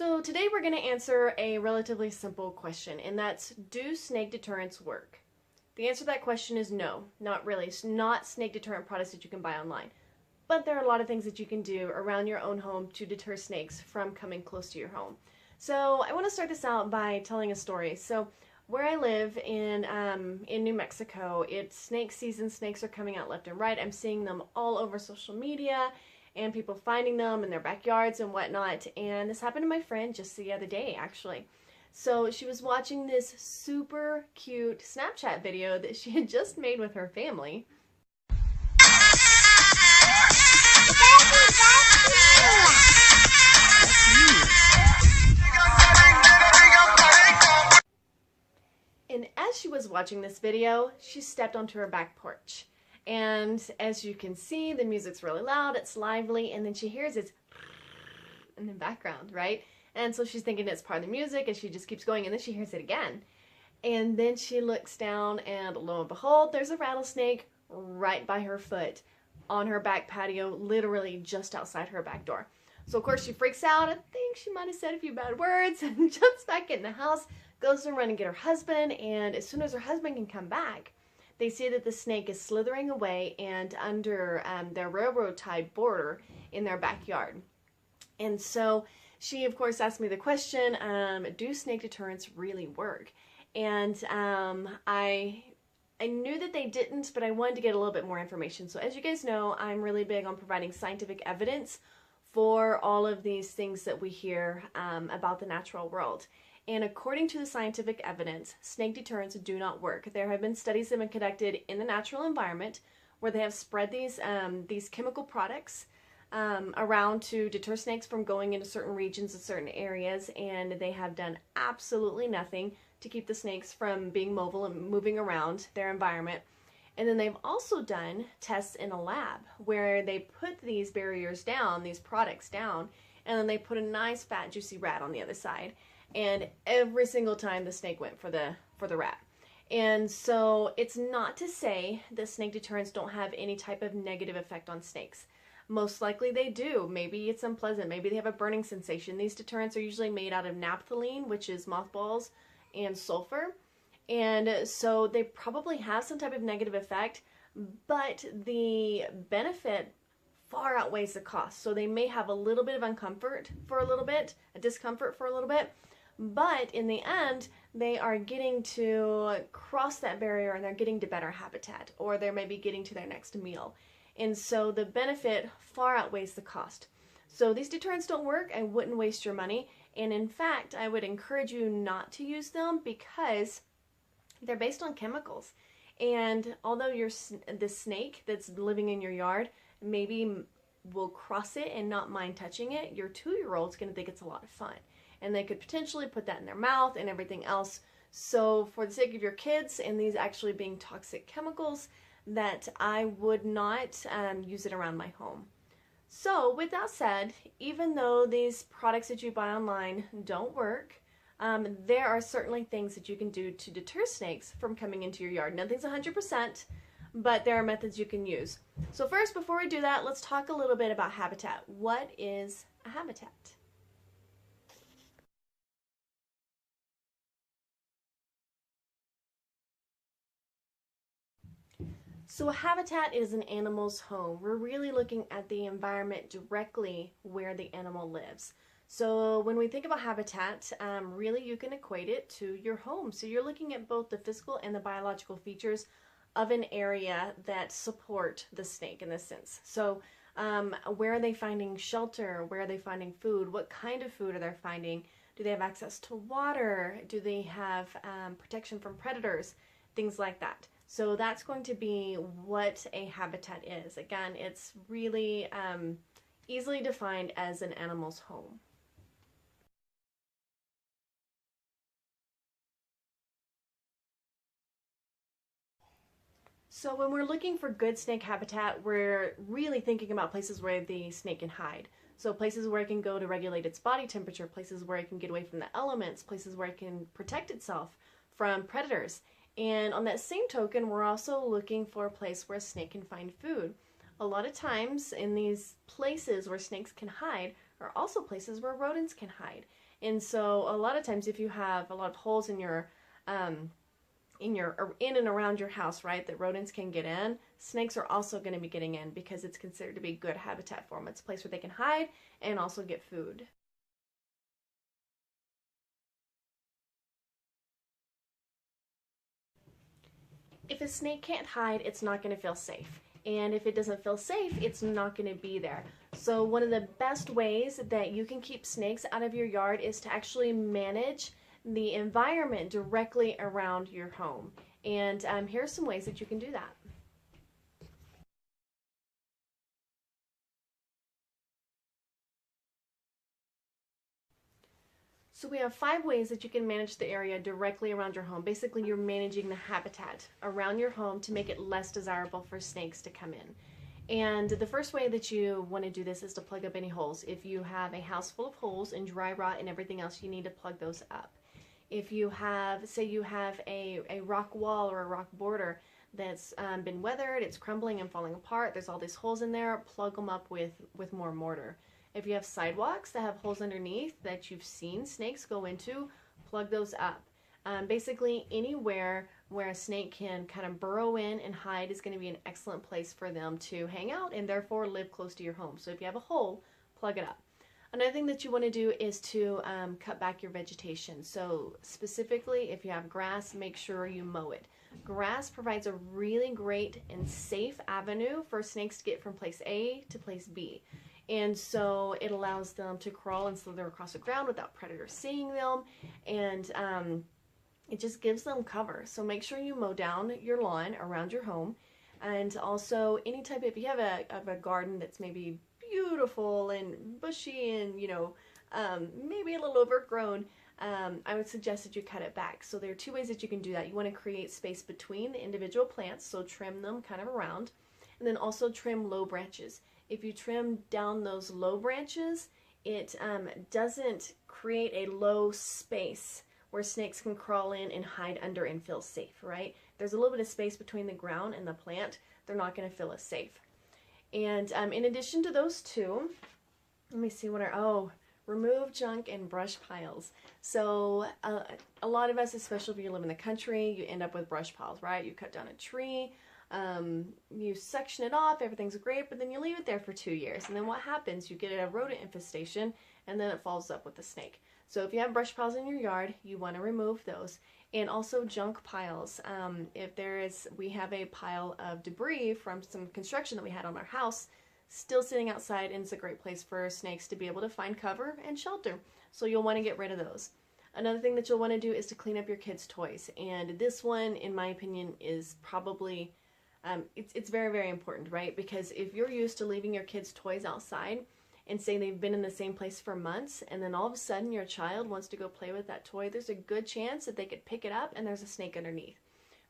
So today we're going to answer a relatively simple question, and that's, do snake deterrents work? The answer to that question is no, not really. It's not snake deterrent products that you can buy online. But there are a lot of things that you can do around your own home to deter snakes from coming close to your home. So I want to start this out by telling a story. So where I live in New Mexico, it's snake season. Snakes are coming out left and right. I'm seeing them all over social media and people finding them in their backyards and whatnot. And this happened to my friend just the other day, actually. So she was watching this super cute Snapchat video that she had just made with her family. And as she was watching this video, she stepped onto her back porch. And as you can see, the music's really loud, it's lively, and then she hears it in the background, right? And so she's thinking it's part of the music, and she just keeps going, and then she hears it again. And then she looks down, and lo and behold, there's a rattlesnake right by her foot on her back patio, literally just outside her back door. So of course she freaks out. I think she might have said a few bad words and jumps back in the house, goes to run and get her husband, and as soon as her husband can come back, they see that the snake is slithering away and under their railroad tie border in their backyard. And so she, of course, asked me the question, do snake deterrents really work? And I knew that they didn't, but I wanted to get a little bit more information. So as you guys know, I'm really big on providing scientific evidence for all of these things that we hear about the natural world. And according to the scientific evidence, snake deterrents do not work. There have been studies that have been conducted in the natural environment where they have spread these chemical products around to deter snakes from going into certain regions and certain areas, and they have done absolutely nothing to keep the snakes from being mobile and moving around their environment. And then they've also done tests in a lab where they put these barriers down, these products down, and then they put a nice fat juicy rat on the other side. And every single time the snake went for the rat. And so it's not to say that snake deterrents don't have any type of negative effect on snakes. Most likely they do. Maybe it's unpleasant. Maybe they have a burning sensation. These deterrents are usually made out of naphthalene, which is mothballs, and sulfur. And so they probably have some type of negative effect, but the benefit far outweighs the cost. So they may have a little bit of discomfort for a little bit, but in the end, they are getting to cross that barrier and they're getting to better habitat, or they're maybe getting to their next meal. And so the benefit far outweighs the cost. So these deterrents don't work. I wouldn't waste your money. And in fact, I would encourage you not to use them because they're based on chemicals. And although the snake that's living in your yard maybe will cross it and not mind touching it, your 2-year-old's going to think it's a lot of fun. And they could potentially put that in their mouth and everything else. So for the sake of your kids and these actually being toxic chemicals, that I would not use it around my home. So with that said, even though these products that you buy online don't work, there are certainly things that you can do to deter snakes from coming into your yard. Nothing's 100%, but there are methods you can use. So first, before we do that, let's talk a little bit about habitat. What is a habitat? So a habitat is an animal's home. We're really looking at the environment directly where the animal lives. So when we think about habitat, really you can equate it to your home. So you're looking at both the physical and the biological features of an area that support the snake in this sense. So where are they finding shelter? Where are they finding food? What kind of food are they finding? Do they have access to water? Do they have protection from predators? Things like that. So that's going to be what a habitat is. Again, it's really easily defined as an animal's home. So when we're looking for good snake habitat, we're really thinking about places where the snake can hide. So places where it can go to regulate its body temperature, places where it can get away from the elements, places where it can protect itself from predators. And on that same token, we're also looking for a place where a snake can find food. A lot of times in these places where snakes can hide are also places where rodents can hide. And so a lot of times if you have a lot of holes in your in and around your house, right, that rodents can get in, snakes are also going to be getting in because it's considered to be good habitat for them. It's a place where they can hide and also get food. If a snake can't hide, it's not going to feel safe. And if it doesn't feel safe, it's not going to be there. So one of the best ways that you can keep snakes out of your yard is to actually manage the environment directly around your home. And here's some ways that you can do that. So we have 5 ways that you can manage the area directly around your home. Basically, you're managing the habitat around your home to make it less desirable for snakes to come in. And the first way that you want to do this is to plug up any holes. If you have a house full of holes and dry rot and everything else, you need to plug those up. If you have, say you have a rock wall or a rock border that's been weathered, it's crumbling and falling apart, there's all these holes in there, plug them up with more mortar. If you have sidewalks that have holes underneath that you've seen snakes go into, plug those up. Basically, anywhere where a snake can kind of burrow in and hide is going to be an excellent place for them to hang out and therefore live close to your home. So if you have a hole, plug it up. Another thing that you want to do is to cut back your vegetation. So specifically, if you have grass, make sure you mow it. Grass provides a really great and safe avenue for snakes to get from place A to place B. And so it allows them to crawl and slither across the ground without predators seeing them, and it just gives them cover. So make sure you mow down your lawn around your home, and also any type of, if you have a garden that's maybe beautiful and bushy and maybe a little overgrown, I would suggest that you cut it back. So there are 2 ways that you can do that. You want to create space between the individual plants, so trim them kind of around, and then also trim low branches. If you trim down those low branches, it doesn't create a low space where snakes can crawl in and hide under and feel safe, right? There's a little bit of space between the ground and the plant. They're not going to feel as safe. And in addition to those 2, let me see what are, remove junk and brush piles. So a lot of us, especially if you live in the country, you end up with brush piles, right? You cut down a tree, you section it off, everything's great, but then you leave it there for 2 years. And then what happens? You get a rodent infestation, and then it follows up with a snake. So if you have brush piles in your yard, you want to remove those. And also junk piles. We have a pile of debris from some construction that we had on our house still sitting outside, and it's a great place for snakes to be able to find cover and shelter. So you'll want to get rid of those. Another thing that you'll want to do is to clean up your kids' toys. And this one, in my opinion, is probably it's very, very important, right? Because if you're used to leaving your kids' toys outside and say they've been in the same place for months, and then all of a sudden your child wants to go play with that toy, there's a good chance that they could pick it up and there's a snake underneath.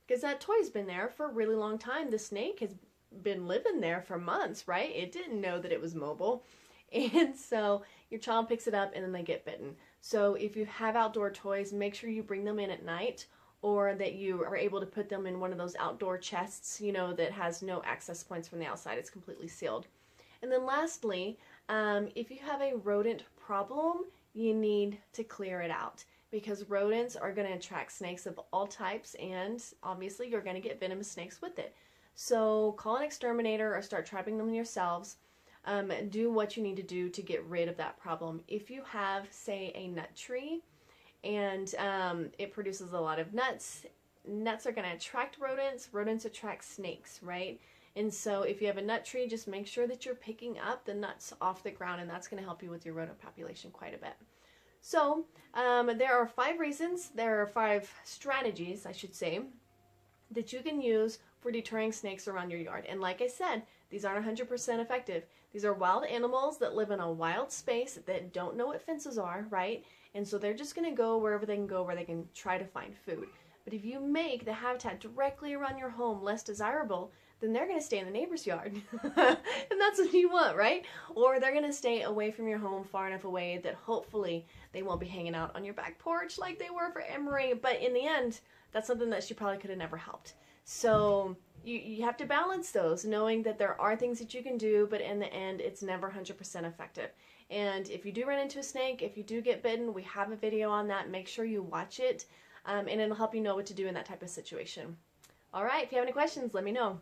Because that toy's been there for a really long time. The snake has been living there for months, right? It didn't know that it was mobile. And so your child picks it up and then they get bitten. So if you have outdoor toys, make sure you bring them in at night, or that you are able to put them in one of those outdoor chests, that has no access points from the outside. It's completely sealed. And then lastly, if you have a rodent problem, you need to clear it out, because rodents are going to attract snakes of all types, and obviously you're going to get venomous snakes with it. So call an exterminator or start trapping them yourselves. Do what you need to do to get rid of that problem. If you have, say, a nut tree, and it produces a lot of nuts. Nuts are going to attract rodents. Rodents attract snakes, right? And so if you have a nut tree, just make sure that you're picking up the nuts off the ground, and that's going to help you with your rodent population quite a bit. So there are 5 reasons, there are 5 strategies, I should say, that you can use for deterring snakes around your yard. And like I said, these aren't 100% effective. These are wild animals that live in a wild space that don't know what fences are, right? And so they're just going to go wherever they can go, where they can try to find food. But if you make the habitat directly around your home less desirable, then they're going to stay in the neighbor's yard. And that's what you want, right? Or they're going to stay away from your home, far enough away that hopefully they won't be hanging out on your back porch like they were for Emery. But in the end, that's something that she probably could have never helped. So you have to balance those, knowing that there are things that you can do, but in the end, it's never 100% effective. And if you do run into a snake, if you do get bitten, we have a video on that. Make sure you watch it, and it'll help you know what to do in that type of situation. All right, if you have any questions, let me know.